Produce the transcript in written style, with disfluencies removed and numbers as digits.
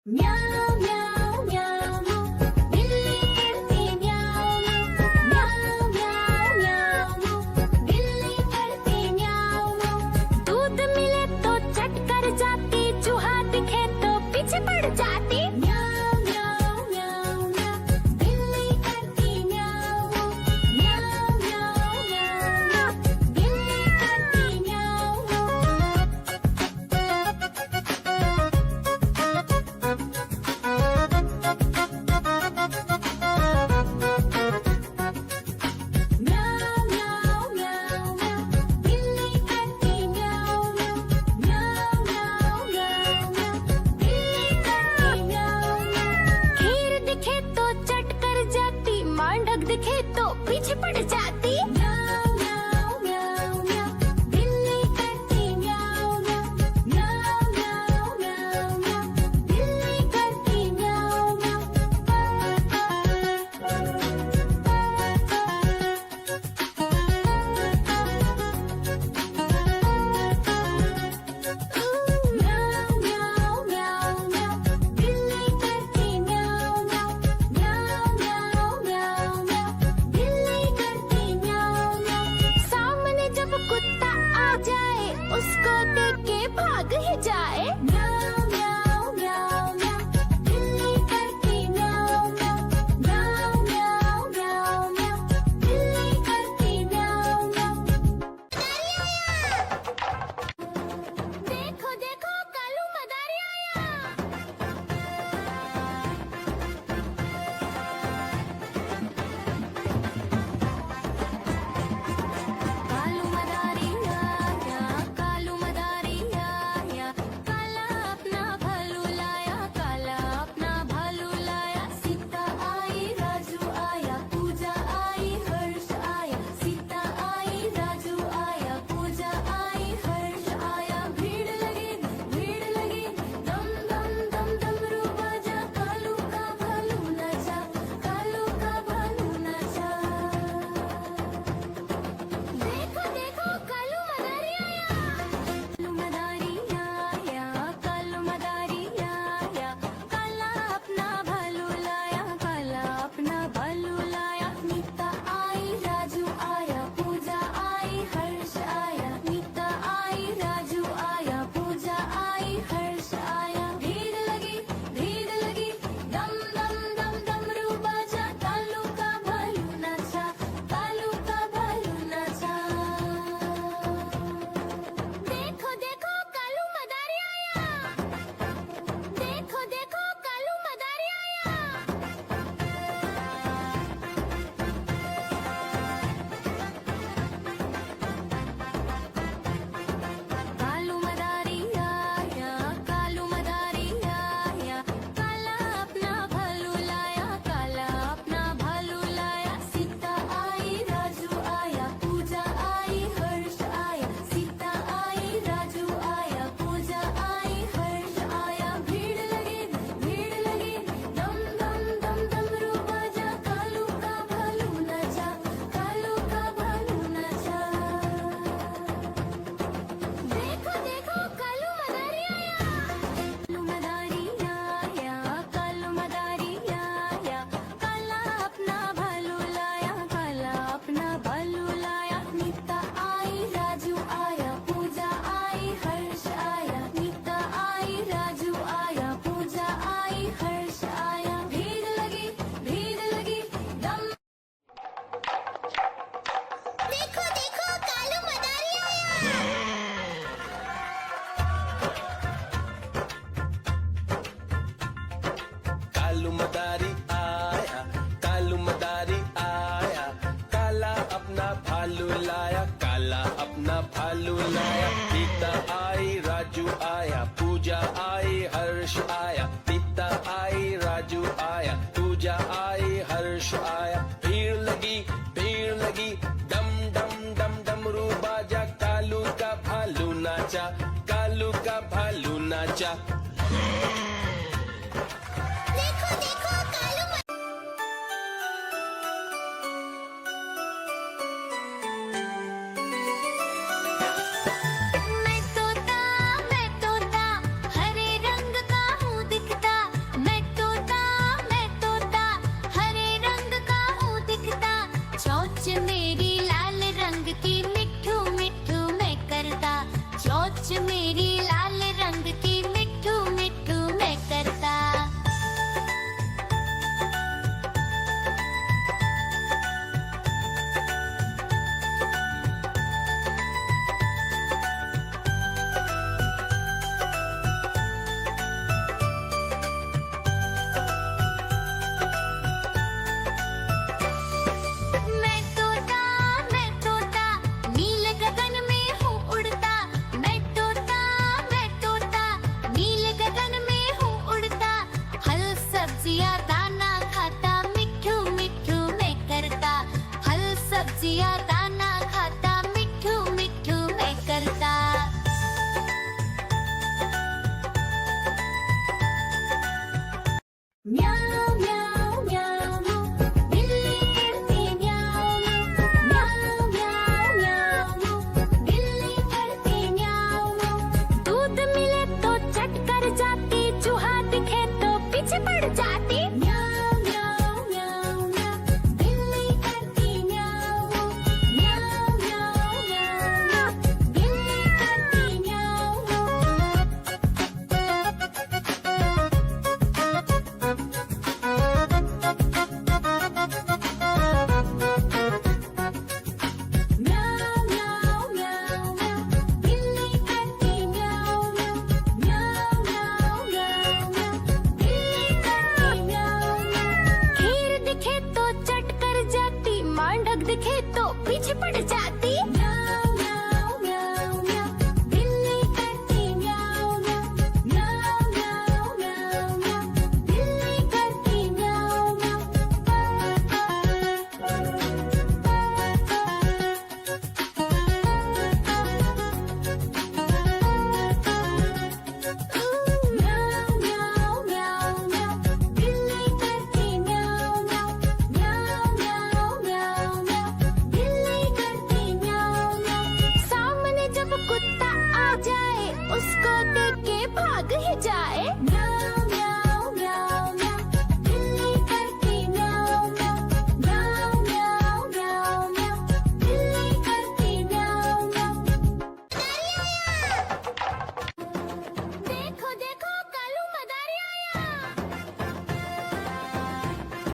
म्याऊं म्याऊं म्याऊं बिल्ली करती म्याऊं म्याऊं म्याऊं म्याऊं बिल्ली करती म्याऊं। दूध मिले तो चट कर जाती, चूहा दिखे तो पीछे पड़ जाती। म्याऊं म्याऊं म्याऊं म्याऊं बिल्ली करती म्याऊं म्याऊं म्याऊं म्याऊं बिल्ली करती म्याऊं। म्याऊं म्याऊं म्याऊं म्याऊं बिल्ली करती म्याऊं म्याऊं म्याऊं म्याऊं म्याऊं बिल्ली करती म्याऊं। खीर दिखे तो चट कर जाती, मांडक दिखे तो पीछे पड़ जाती। म्याऊं म्याऊं म्याऊं म्याऊं बिल्ली करती म्याऊं म्याऊं म्याऊं म्याऊं म्याऊं बिल्ली करती म्याऊं म्याऊं म्याऊं म्याऊं म्याऊं बिल्ली करती म्याऊं म्याऊं म्याऊं म्याऊं म्याऊं बिल्ली करती म्याऊं। सामने जब कुत्ता आ जाए, उसको देख के भाग ही जाए। म्याऊं म्याऊं म्याऊं म्याऊं बिल्ली करती म्याऊं म्याऊं म्याऊं म्याऊं म्याऊं बिल्ली करती म्याऊं। देखो देखो कालू मदारी आया। कालू मदारी आया, कालू मदारी आया, काला अपना भालू लाया, काला अपना भालू लाया। सीता आई राजू आया, पूजा आई हर्ष आया। सीता आई राजू आया, पूजा आई हर्ष आया। भीड़ लगी दम दम दम डमरू बाजा, कालू का भालू नाचा, कालू का भालू नाचा। देखो देखो कालू मदारी आया। कालू मदारी आया, कालू मदारी आया, काला अपना भालू लाया, काला अपना भालू लाया। नीता आई राजू आया, पूजा आई हर्ष आया। नीता आई राजू आया, पूजा आई हर्ष आया। भीड़ लगी दम दम दम डमरू बाजा, कालू का भालू नाचा, कालू का भालू नाचा। देखो देखो कालू मदारी आया। देखो देखो कालू मदारी आया। कालू मदारी आया, कालू मदारी आया, काला अपना भालू लाया, काला अपना भालू लाया। सीता आई राजू आया, पूजा आई हर्ष आया। सीता आई राजू आया, पूजा आई हर्ष आया। भीड़ लगी दम दम दम डमरू बाजा, कालू का भालू नाचा, कालू का भालू नाचा। देखो देखो कालू मदारी आया। कालू मदारी आया, कालू मदारी आया, काला अपना भालू लाया, काला अपना भालू लाया। नीता आई राजू आया, पूजा आई हर्ष आया। नीता आई राजू आया, पूजा आई हर्ष आया। भीड़ लगी दम। देखो देखो कालू मदारी आया। कालू मदारी आया, कालू मदारी आया, काला अपना भालू लाया, काला अपना भालू लाया। सीता आई राजू आया, पूजा आई हर्ष आया। सीता आई राजू आया, पूजा आई हर्ष आया। भीड़ लगी दम दम दम डमरू बाजा, कालू का भालू नाचा, कालू का भालू नाचा। देखो देखो कालू मैं तोता हरे रंग का हूँ दिखता। सब्जियां दाना खाता, मिट्ठू मिट्ठू मैं करता। फल सब्जियां दाना खाता, मिट्ठू मिट्ठू मैं करता। म्याऊ म्याऊ म्याऊ, बिल्ली करती म्याऊ म्याऊ म्याऊ म्याऊ, बिल्ली करती म्याऊ। दूध मिले तो चट कर जाती, चूहा दिखे तो पीछे पड़ जाती। म्याऊ म्याऊ म्याऊ म्याऊ, बिल्ली करती म्याऊ म्याऊ म्याऊ म्याऊ, बिल्ली करती म्याऊ। म्याऊ म्याऊ म्याऊ म्याऊ, बिल्ली करती म्याऊ म्याऊ म्याऊ म्याऊ म्याऊ, बिल्ली करती म्याऊ। खीर दिखे तो चट कर जाती, मेंढक दिखे तो पीछे पड़ जाती। म्याऊ म्याऊ म्याऊ म्याऊ, बिल्ली करती म्याऊ म्याऊ म्याऊ म्याऊ म्याऊ म्याऊ, बिल्ली करती म्याऊ म्याऊ म्याऊ म्याऊ म्याऊ, बिल्ली करती म्याऊ म्याऊ म्याऊ म्याऊ म्याऊ म्याऊ, बिल्ली करती म्याऊ म्याऊ। सामने जब कुत्ता आ जाए, उसको देख के भाग ही जाए।